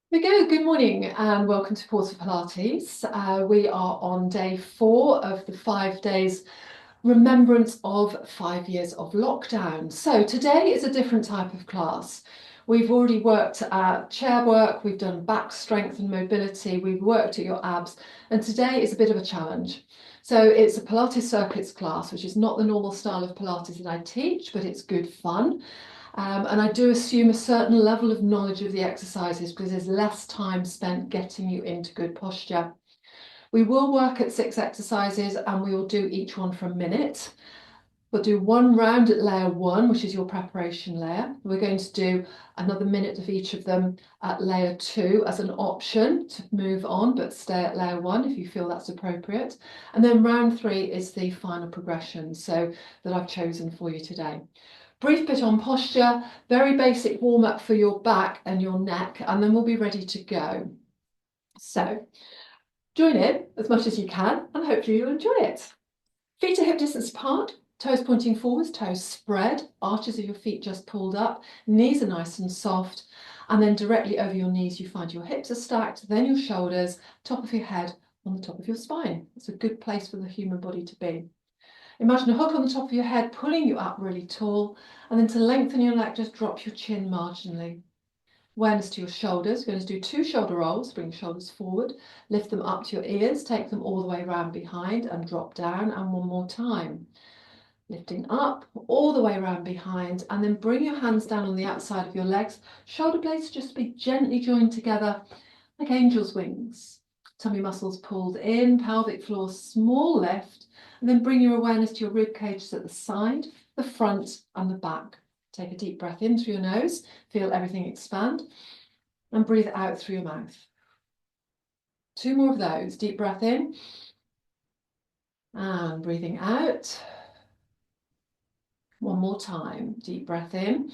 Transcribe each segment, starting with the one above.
We go. Good morning and welcome to Paws for Pilates. We are on day 4 of the 5 days remembrance of 5 years of lockdown. So today is a different type of class. We've already worked at chair work, we've done back strength and mobility, we've worked at your abs, and today is a bit of a challenge. So it's a Pilates circuits class, which is not the normal style of Pilates that I teach, but it's good fun. And I do assume a certain level of knowledge of the exercises because there's less time spent getting you into good posture. We will work at 6 exercises and we will do each one for a minute. We'll do one round at layer 1, which is your preparation layer. We're going to do another minute of each of them at layer 2 as an option to move on, but stay at layer 1 if you feel that's appropriate. And then round 3 is the final progression, so that I've chosen for you today. Brief bit on posture, very basic warm up for your back and your neck, and then we'll be ready to go. So join in as much as you can, and hopefully you'll enjoy it. Feet are hip distance apart, toes pointing forwards, toes spread, arches of your feet just pulled up, knees are nice and soft, and then directly over your knees you find your hips are stacked, then your shoulders, top of your head on the top of your spine. It's a good place for the human body to be. Imagine a hook on the top of your head pulling you up really tall, and then to lengthen your neck, just drop your chin marginally. Awareness to your shoulders. We're going to do 2 shoulder rolls. Bring your shoulders forward, lift them up to your ears, take them all the way around behind and drop down, and one more time. Lifting up all the way around behind, and then bring your hands down on the outside of your legs. Shoulder blades just be gently joined together like angel's wings. Tummy muscles pulled in, pelvic floor small lift, and then bring your awareness to your rib cages at the side, the front and the back. Take a deep breath in through your nose, feel everything expand, and breathe out through your mouth. 2 more of those. Deep breath in, and breathing out. One more time. Deep breath in.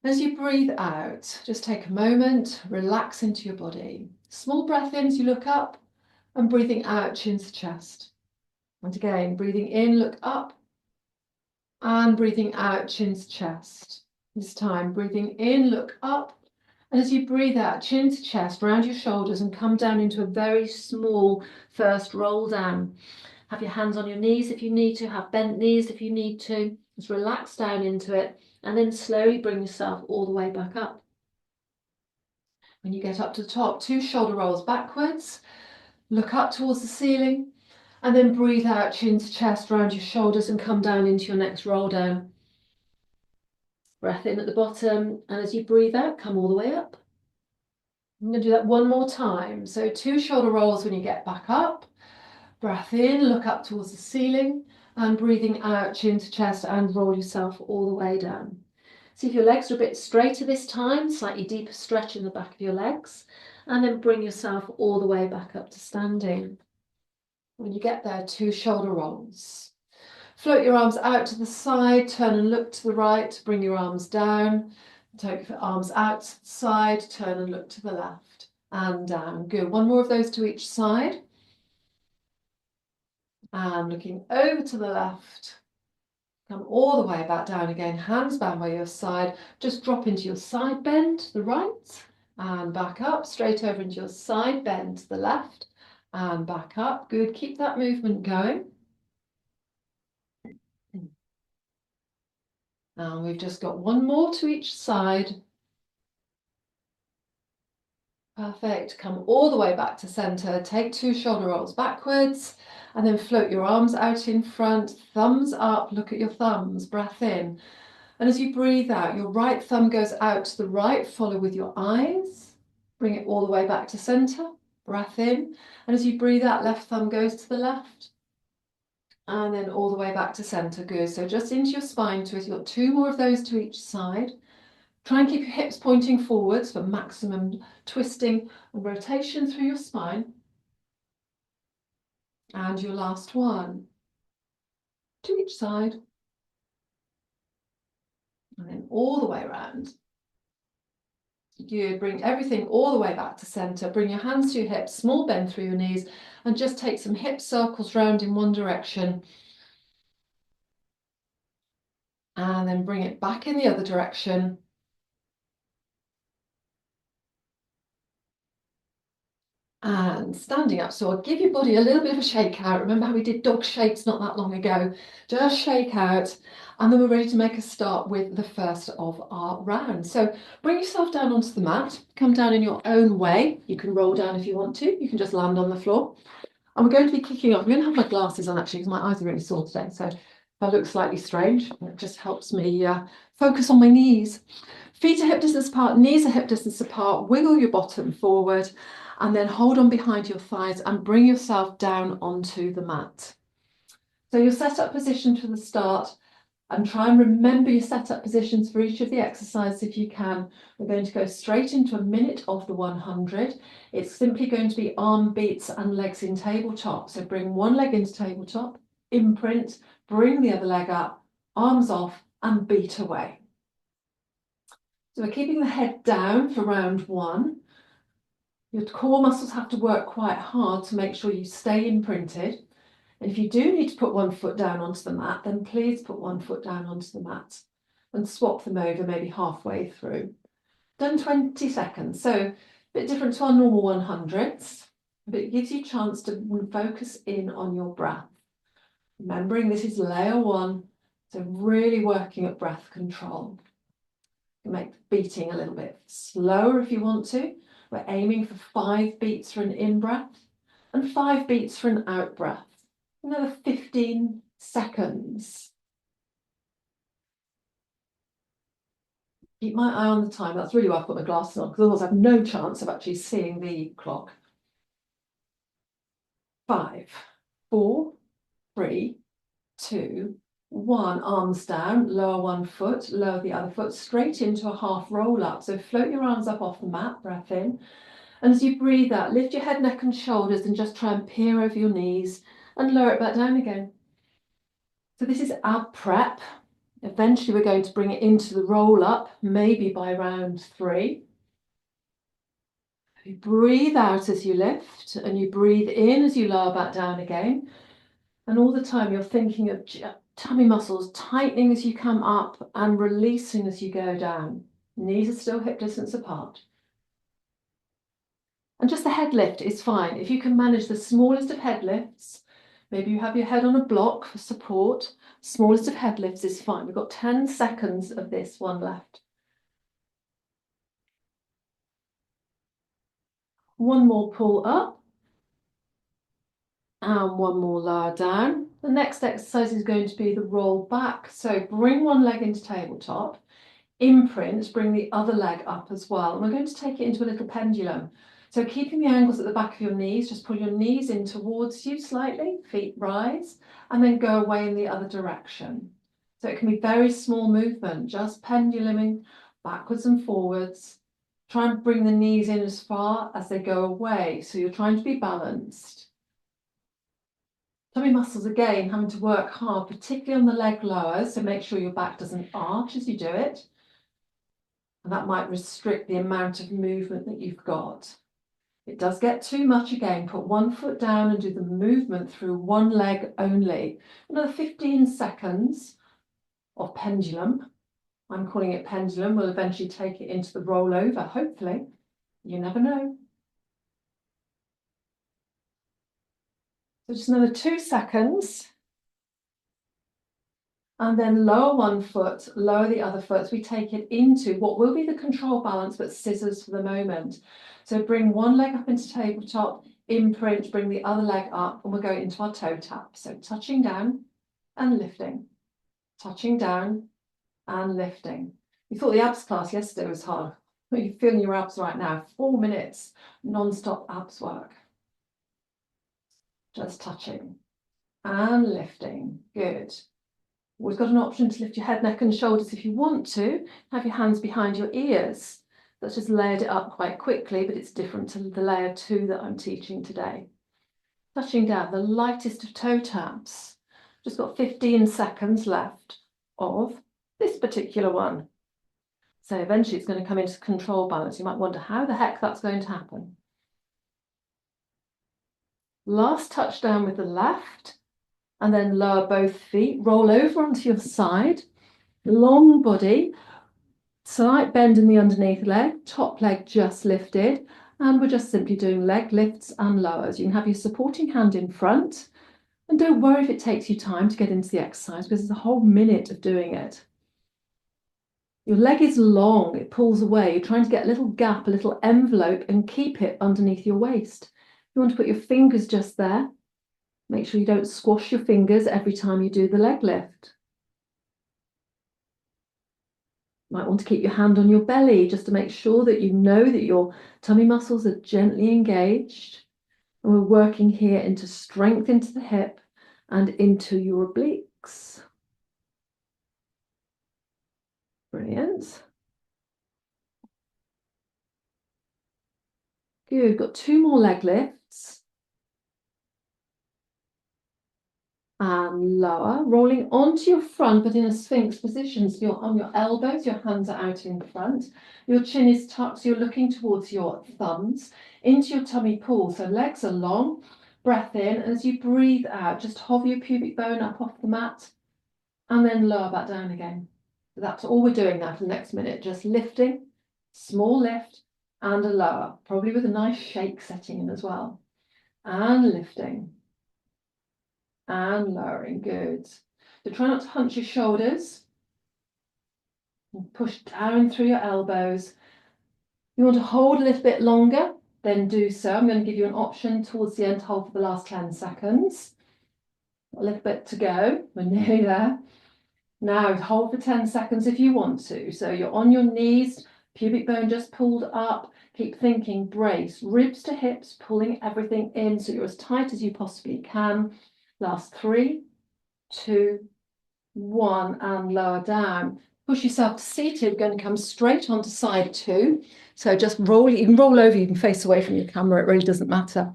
As you breathe out, just take a moment, relax into your body. Small breath in as you look up, and breathing out, chin to chest. And again, breathing in, look up, and breathing out, chin to chest. This time, breathing in, look up, and as you breathe out, chin to chest, round your shoulders, and come down into a very small first roll down. Have your hands on your knees if you need to, have bent knees if you need to. Just relax down into it, and then slowly bring yourself all the way back up. When you get up to the top, 2 shoulder rolls backwards, look up towards the ceiling, and then breathe out, chin to chest, round your shoulders, and come down into your next roll down. Breath in at the bottom, and as you breathe out, come all the way up. I'm going to do that one more time. So 2 shoulder rolls when you get back up. Breath in, look up towards the ceiling, and breathing out, chin to chest, and roll yourself all the way down. See if your legs are a bit straighter this time, slightly deeper stretch in the back of your legs, and then bring yourself all the way back up to standing. When you get there, 2 shoulder rolls. Float your arms out to the side, turn and look to the right, bring your arms down, take your arms out to the side, turn and look to the left, and down. Good. One more of those to each side. And looking over to the left. Come all the way back down again, hands bound by your side. Just drop into your side bend to the right and back up, straight over into your side bend to the left and back up. Good, keep that movement going. And we've just got one more to each side. Perfect, come all the way back to center. Take 2 shoulder rolls backwards and then float your arms out in front, thumbs up, look at your thumbs, breath in. And as you breathe out, your right thumb goes out to the right, follow with your eyes. Bring it all the way back to center, breath in. And as you breathe out, left thumb goes to the left. And then all the way back to center, good. So just into your spine twist, you've got 2 more of those to each side. Try and keep your hips pointing forwards for maximum twisting and rotation through your spine. And your last one, to each side. And then all the way around. Good, bring everything all the way back to center. Bring your hands to your hips, small bend through your knees, and just take some hip circles round in one direction. And then bring it back in the other direction. and standing up. So I'll give your body a little bit of a shake out. Remember how we did dog shakes not that long ago? Just shake out, and then we're ready to make a start with the first of our round. So bring yourself down onto the mat, come down in your own way. You can roll down if you want to, you can just land on the floor. And we're going to be kicking off. I'm going to have my glasses on actually because my eyes are really sore today. So if I look slightly strange, it just helps me focus on my knees. Feet are hip distance apart, knees are hip distance apart. Wiggle your bottom forward and then hold on behind your thighs and bring yourself down onto the mat. So your setup position for the start, and try and remember your setup positions for each of the exercises if you can. We're going to go straight into a minute of the 100. It's simply going to be arm beats and legs in tabletop. So bring one leg into tabletop, imprint, bring the other leg up, arms off and beat away. So we're keeping the head down for round one. Your core muscles have to work quite hard to make sure you stay imprinted. And if you do need to put one foot down onto the mat, then please put one foot down onto the mat and swap them over maybe halfway through. Done 20 seconds. So a bit different to our normal 100s, but it gives you a chance to focus in on your breath. Remembering this is layer one, so really working at breath control. You make beating a little bit slower if you want to. We're aiming for 5 beats for an in-breath and 5 beats for an out-breath. Another 15 seconds. Keep my eye on the time. That's really why I put my glasses on, because otherwise I have no chance of actually seeing the clock. 5, 4, 3, 2, 1. Arms down, lower one foot, lower the other foot, straight into a half roll up. So float your arms up off the mat, breath in. And as you breathe out, lift your head, neck and shoulders and just try and peer over your knees and lower it back down again. So this is ab prep. Eventually we're going to bring it into the roll up, maybe by round 3. You breathe out as you lift and you breathe in as you lower back down again. And all the time you're thinking of tummy muscles tightening as you come up and releasing as you go down. Knees are still hip distance apart. And just the head lift is fine. If you can manage the smallest of head lifts, maybe you have your head on a block for support, smallest of head lifts is fine. We've got 10 seconds of this one left. One more pull up. And one more lower down. The next exercise is going to be the roll back. So bring one leg into tabletop, imprint, bring the other leg up as well. And we're going to take it into a little pendulum. So keeping the angles at the back of your knees, just pull your knees in towards you slightly, feet rise, and then go away in the other direction. So it can be very small movement, just penduluming backwards and forwards. Try and bring the knees in as far as they go away. So you're trying to be balanced. Tummy muscles again having to work hard, particularly on the leg lowers, so make sure your back doesn't arch as you do it. And that might restrict the amount of movement that you've got. If it does get too much again, put one foot down and do the movement through one leg only. Another 15 seconds of pendulum. I'm calling it pendulum. We'll eventually take it into the rollover, hopefully. You never know. So just another 2 seconds. And then lower one foot, lower the other foot. We take it into what will be the control balance, but scissors for the moment. So bring one leg up into tabletop, imprint, bring the other leg up, and we'll go into our toe tap. So touching down and lifting, touching down and lifting. You thought the abs class yesterday was hard. But you're feeling your abs right now. 4 minutes, non-stop abs work. Just touching and lifting. Good. We've got an option to lift your head, neck and shoulders if you want to. Have your hands behind your ears. That's just layered it up quite quickly, but it's different to the layer 2 that I'm teaching today. Touching down, the lightest of toe taps. Just got 15 seconds left of this particular one. So eventually it's going to come into control balance. You might wonder how the heck that's going to happen. Last touch down with the left. And then lower both feet, roll over onto your side, long body, slight bend in the underneath leg, top leg just lifted, And we're just simply doing leg lifts and lowers. You can have your supporting hand in front, and don't worry if it takes you time to get into the exercise because there's a whole minute of doing it. Your leg is long, it pulls away. You're trying to get a little gap, a little envelope, and keep it underneath your waist. You want to put your fingers just there. Make sure you don't squash your fingers every time you do the leg lift. You might want to keep your hand on your belly just to make sure that you know that your tummy muscles are gently engaged. And we're working here into strength into the hip and into your obliques. Brilliant. Good, got 2 more leg lifts. And lower, rolling onto your front, but in a sphinx position. So you're on your elbows, your hands are out in front. Your chin is tucked, so you're looking towards your thumbs, into your tummy pull. So legs are long, breath in. As you breathe out, just hover your pubic bone up off the mat and then lower back down again. So that's all we're doing now for the next minute, just lifting, small lift and a lower, probably with a nice shake setting in as well. And lifting. And lowering, good. So try not to hunch your shoulders. And push down through your elbows. You want to hold a little bit longer, then do so. I'm going to give you an option towards the end to hold for the last 10 seconds. A little bit to go. We're nearly there. Now hold for 10 seconds if you want to. So you're on your knees, pubic bone just pulled up. Keep thinking, brace, ribs to hips, pulling everything in so you're as tight as you possibly can. Last 3, 2, 1, and lower down. Push yourself to seated. We're going to come straight onto side 2. So just roll, you can roll over, you can face away from your camera, it really doesn't matter.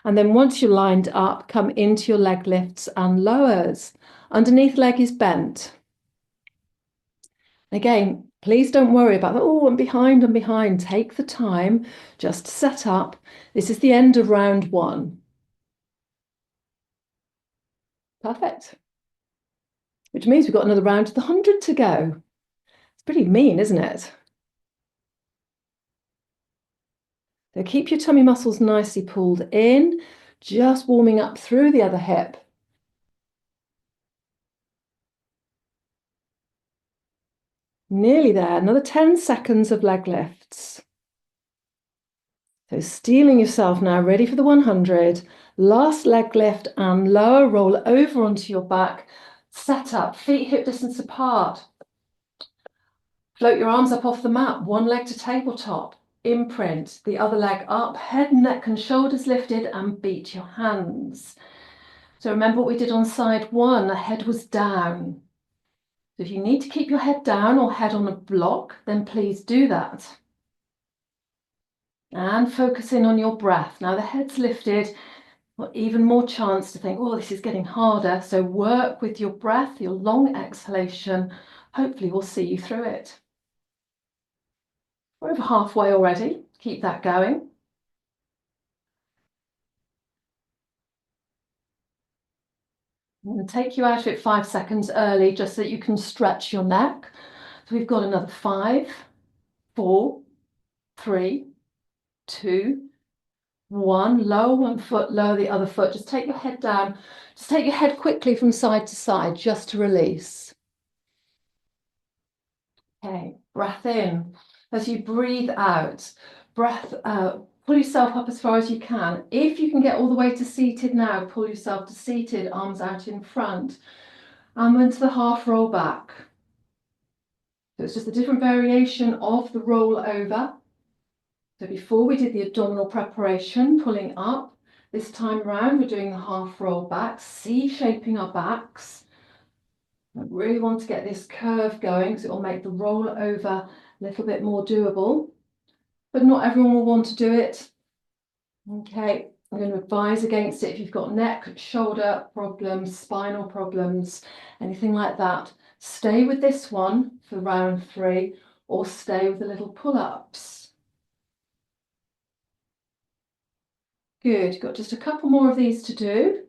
And then once you're lined up, come into your leg lifts and lowers. Underneath leg is bent. Again, please don't worry about that. Oh, I'm behind, I'm behind. Take the time just to set up. This is the end of round 1. Perfect. Which means we've got another round to the 100 to go. It's pretty mean, isn't it? So keep your tummy muscles nicely pulled in, just warming up through the other hip. Nearly there, another 10 seconds of leg lifts. So steeling yourself now, ready for the 100. Last leg lift and lower, roll over onto your back. Set up, feet hip distance apart. Float your arms up off the mat, one leg to tabletop. Imprint, the other leg up, head, neck and shoulders lifted and beat your hands. So remember what we did on side 1, the head was down. So if you need to keep your head down or head on a block, then please do that. And focus in on your breath. Now the head's lifted, got even more chance to think, oh, this is getting harder. So work with your breath, your long exhalation. Hopefully we'll see you through it. We're over halfway already. Keep that going. I'm going to take you out of it 5 seconds early just so that you can stretch your neck. So we've got another 5, 4, 3, 2, 1. Lower one foot, lower the other foot. Just take your head down. Just take your head quickly from side to side just to release. Okay, breath in. As you breathe out, breath out. Pull yourself up as far as you can. If you can get all the way to seated now, pull yourself to seated, arms out in front. And into the half roll back. So it's just a different variation of the roll over. So before we did the abdominal preparation, pulling up. This time round, we're doing the half roll back, C-shaping our backs. I really want to get this curve going because it will make the roll over a little bit more doable. But not everyone will want to do it. Okay, I'm going to advise against it if you've got neck, shoulder problems, spinal problems, anything like that. Stay with this one for round 3 or stay with the little pull-ups. Good, you've got just a couple more of these to do.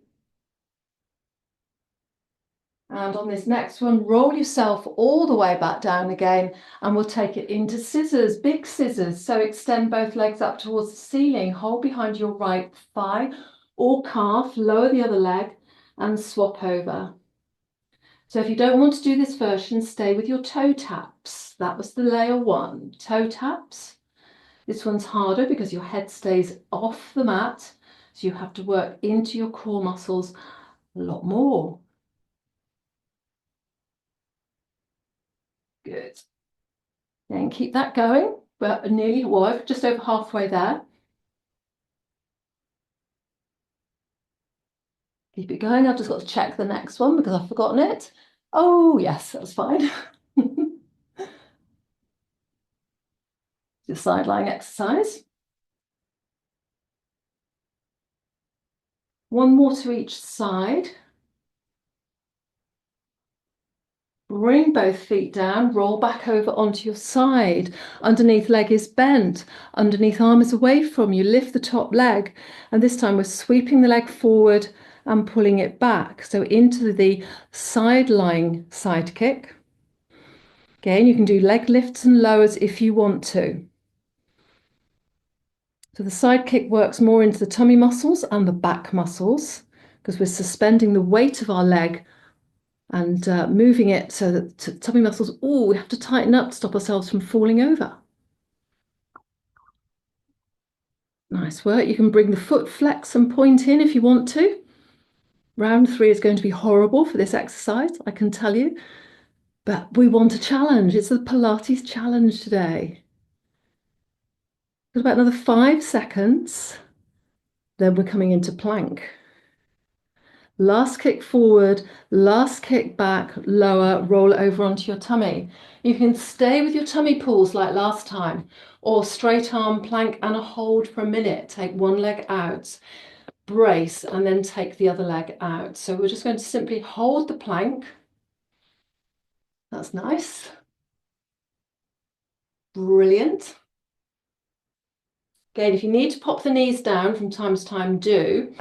And on this next one, roll yourself all the way back down again, and we'll take it into scissors, big scissors. So extend both legs up towards the ceiling, hold behind your right thigh or calf, lower the other leg and swap over. So if you don't want to do this version, stay with your toe taps. That was the layer one, toe taps. This one's harder because your head stays off the mat, so you have to work into your core muscles a lot more. Good. Then keep that going. We're nearly, well, just over halfway there. Keep it going. I've just got to check the next one because I've forgotten it. Oh, yes, that's fine. The side lying exercise. One more to each side. Bring both feet down, roll back over onto your side. Underneath leg is bent, underneath arm is away from you. Lift the top leg, and this time we're sweeping the leg forward and pulling it back. So into the side lying side kick. Again, you can do leg lifts and lowers if you want to. So the side kick works more into the tummy muscles and the back muscles because we're suspending the weight of our leg and moving it so that tummy muscles, oh, we have to tighten up to stop ourselves from falling over. Nice work. You can bring the foot flex and point in if you want to. Round 3 is going to be horrible for this exercise, I can tell you. But we want a challenge. It's the Pilates challenge today. Got about another 5 seconds. Then we're coming into plank. Last kick forward, last kick back, lower, roll over onto your tummy. You can stay with your tummy pulls like last time, or straight arm plank and a hold for a minute. Take one leg out, brace, and then take the other leg out. So we're just going to simply hold the plank. That's nice. Brilliant. Again, if you need to pop the knees down from time to time, do.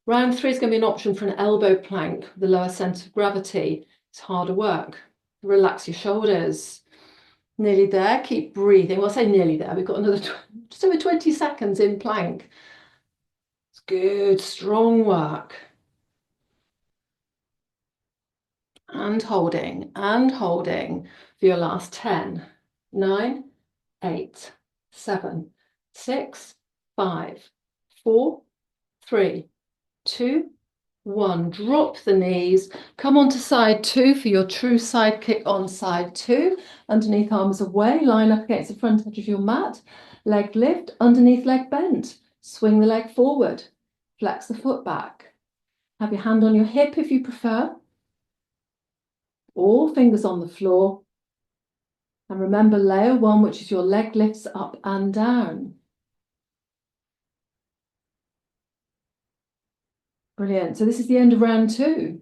Round 3 is going to be an option for an elbow plank with the lower centre of gravity. It's harder work. Relax your shoulders. Nearly there. Keep breathing. Well, I say nearly there. We've got another just over 20 seconds in plank. It's good. Strong work. And holding for your last 10, 9, 8, 7, 6, 5, 4, 3, 2, 1. Drop the knees. Come on to side 2 for your true side kick on side 2. Underneath arms away. Line up against the front edge of your mat. Leg lift. Underneath leg bent. Swing the leg forward. Flex the foot back. Have your hand on your hip if you prefer. All fingers on the floor. And remember layer 1, which is your leg lifts up and down. Brilliant. So this is the end of round 2.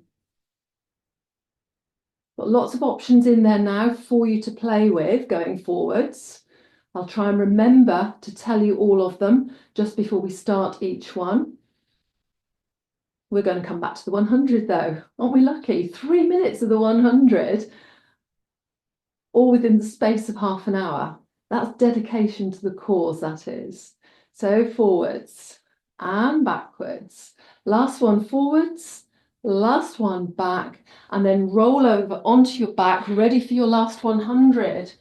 Got lots of options in there now for you to play with going forwards. I'll try and remember to tell you all of them just before we start each one. We're going to come back to the 100 though. Aren't we lucky? 3 minutes of the 100, all within the space of half an hour. That's dedication to the cause, that is. So forwards and backwards. Last one forwards, last one back, and then roll over onto your back, ready for your last 100.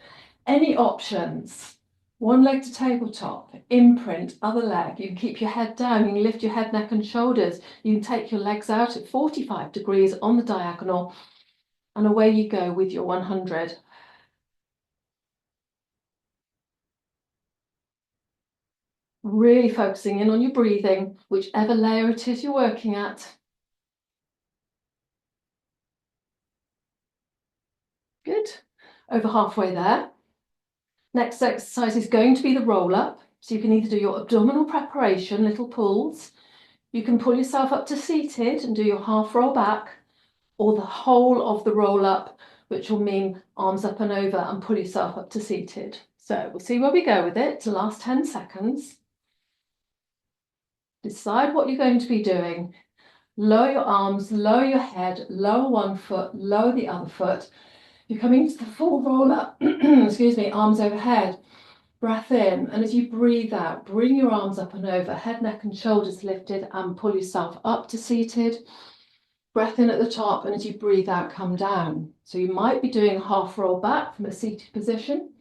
Any options? One leg to tabletop, imprint, other leg. You can keep your head down, you can lift your head, neck and shoulders. You can take your legs out at 45 degrees on the diagonal, and away you go with your 100. Really focusing in on your breathing, whichever layer it is you're working at. Good. Over halfway there. Next exercise is going to be the roll up. So you can either do your abdominal preparation, little pulls. You can pull yourself up to seated and do your half roll back, or the whole of the roll up, which will mean arms up and over and pull yourself up to seated. So we'll see where we go with it. The last 10 seconds. Decide what you're going to be doing. Lower your arms, lower your head, lower one foot, lower the other foot. You're coming to the full roll up, excuse me, arms overhead. Breath in, and as you breathe out, bring your arms up and over, head, neck and shoulders lifted, and pull yourself up to seated. Breath in at the top, and as you breathe out, come down. So you might be doing half roll back from a seated position.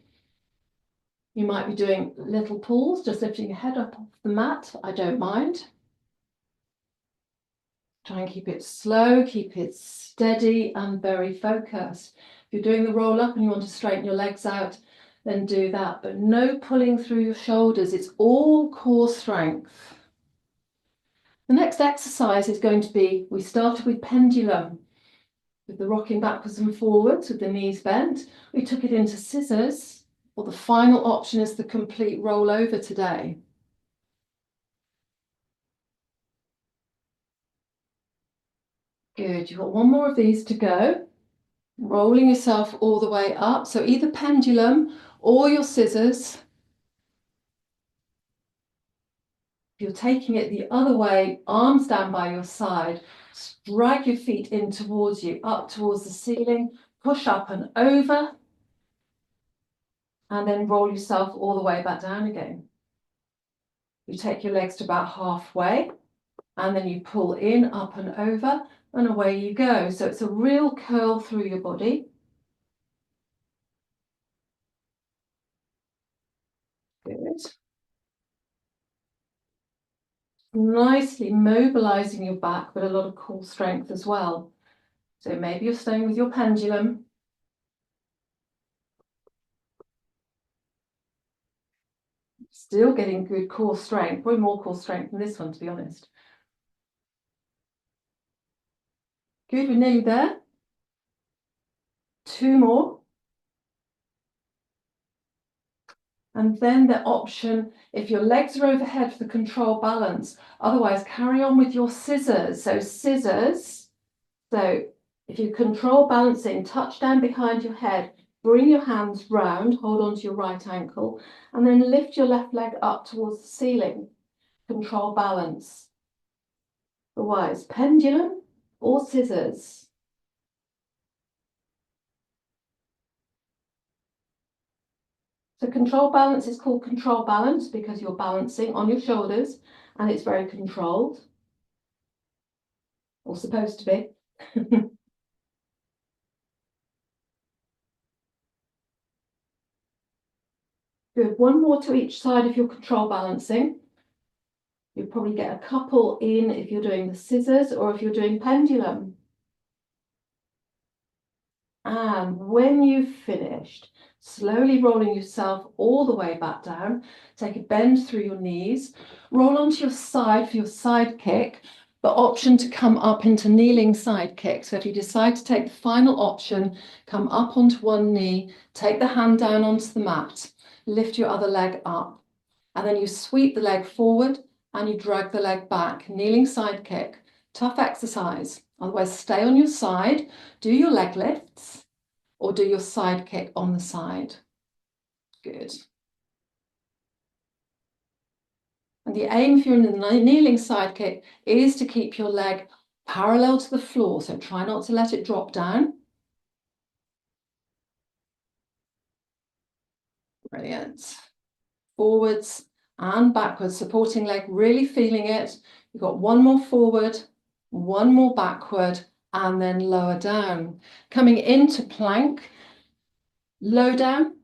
You might be doing little pulls, just lifting your head up off the mat. I don't mind. Try and keep it slow, keep it steady and very focused. If you're doing the roll up and you want to straighten your legs out, then do that, but no pulling through your shoulders. It's all core strength. The next exercise is going to be, we started with pendulum, with the rocking backwards and forwards with the knees bent. We took it into scissors, or the final option is the complete roll over today. Good, you've got one more of these to go. Rolling yourself all the way up, so either pendulum or your scissors. If you're taking it the other way, arms down by your side, drag your feet in towards you, up towards the ceiling, push up and over, and then roll yourself all the way back down again. You take your legs to about halfway, and then you pull in, up and over, and away you go. So it's a real curl through your body. Good. Nicely mobilizing your back, but a lot of core strength as well. So maybe you're staying with your pendulum. Still getting good core strength, probably more core strength than this one, to be honest. Good, we're nearly there. Two more. And then the option, if your legs are overhead for the control balance, otherwise carry on with your scissors. So scissors. So if you control balancing, touch down behind your head, bring your hands round, hold on to your right ankle, and then lift your left leg up towards the ceiling. Control balance. Otherwise, pendulum or scissors. So control balance is called control balance because you're balancing on your shoulders and it's very controlled, or supposed to be. Good, one more to each side if you're control balancing. You'll probably get a couple in if you're doing the scissors or if you're doing pendulum. And when you've finished, slowly rolling yourself all the way back down, take a bend through your knees, roll onto your side for your side kick, but option to come up into kneeling side kick. So if you decide to take the final option, come up onto one knee, take the hand down onto the mat, lift your other leg up, and then you sweep the leg forward and you drag the leg back, kneeling side kick. Tough exercise. Otherwise, stay on your side, do your leg lifts, or do your side kick on the side. Good. And the aim if you're in the kneeling side kick is to keep your leg parallel to the floor. So try not to let it drop down. Brilliant. Forwards and backwards, supporting leg, really feeling it. You've got one more forward, one more backward, and then lower down. Coming into plank, low down,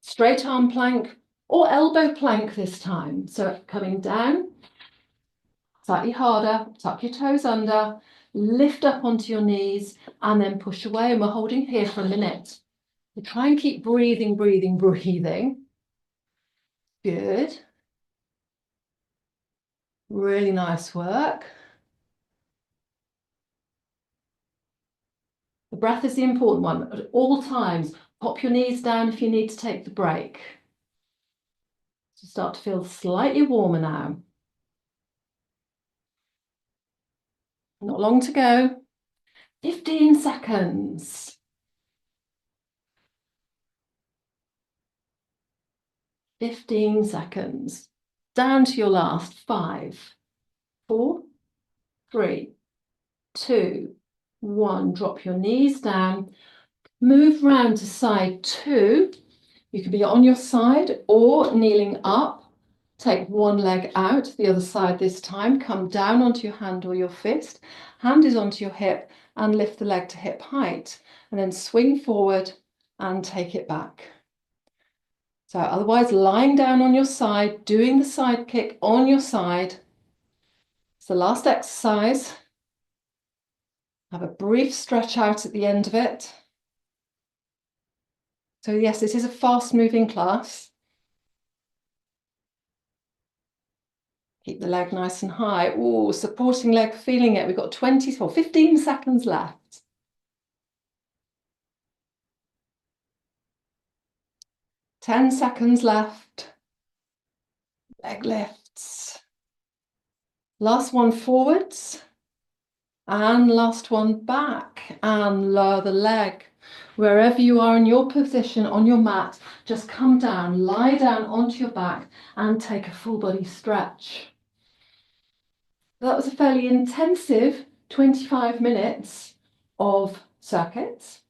straight arm plank, or elbow plank this time. So coming down, slightly harder, tuck your toes under, lift up onto your knees, and then push away. And we're holding here for a minute. So try and keep breathing, breathing, breathing. Good. Really nice work. The breath is the important one. At all times, pop your knees down if you need to take the break. So start to feel slightly warmer now. Not long to go. 15 seconds. 15 seconds. Down to your last 5, 4, 3, 2, 1. Drop your knees down. Move round to side 2. You can be on your side or kneeling up. Take one leg out, the other side this time. Come down onto your hand or your fist. Hand is onto your hip and lift the leg to hip height. And then swing forward and take it back. So otherwise, lying down on your side, doing the side kick on your side. It's the last exercise. Have a brief stretch out at the end of it. So yes, this is a fast moving class. Keep the leg nice and high. Oh, supporting leg, feeling it. We've got 15 seconds left. 10 seconds left. Leg lifts. Last one forwards. And last one back. And lower the leg. Wherever you are in your position on your mat, just come down, lie down onto your back and take a full body stretch. That was a fairly intensive 25 minutes of circuits,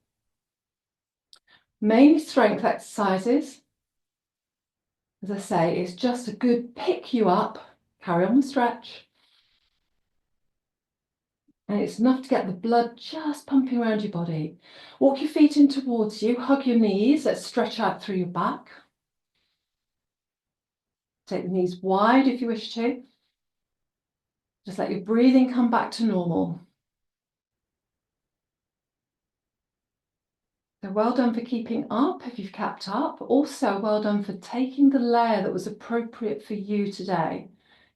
mainly strength exercises. As I say, it's just a good pick you up, carry on the stretch. And it's enough to get the blood just pumping around your body. Walk your feet in towards you, hug your knees, let's stretch out through your back. Take the knees wide if you wish to. Just let your breathing come back to normal. So well done for keeping up if you've kept up. Also well done for taking the layer that was appropriate for you today.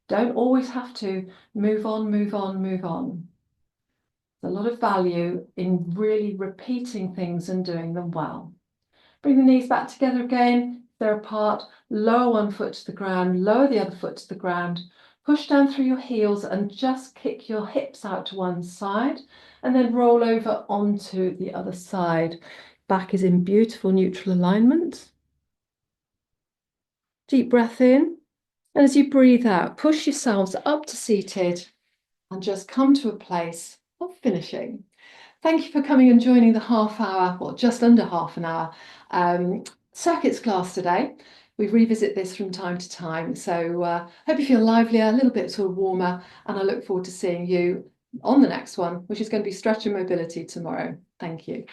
Don't always have to move on, move on, move on. There's a lot of value in really repeating things and doing them well. Bring the knees back together again. If they're apart, lower one foot to the ground, lower the other foot to the ground. Push down through your heels and just kick your hips out to one side and then roll over onto the other side. Back is in beautiful neutral alignment. Deep breath in. And as you breathe out, push yourselves up to seated and just come to a place of finishing. Thank you for coming and joining the half hour, well, just under half an hour, circuits class today. We revisit this from time to time. So hope you feel livelier, a little bit sort of warmer, and I look forward to seeing you on the next one, which is going to be stretch and mobility tomorrow. Thank you.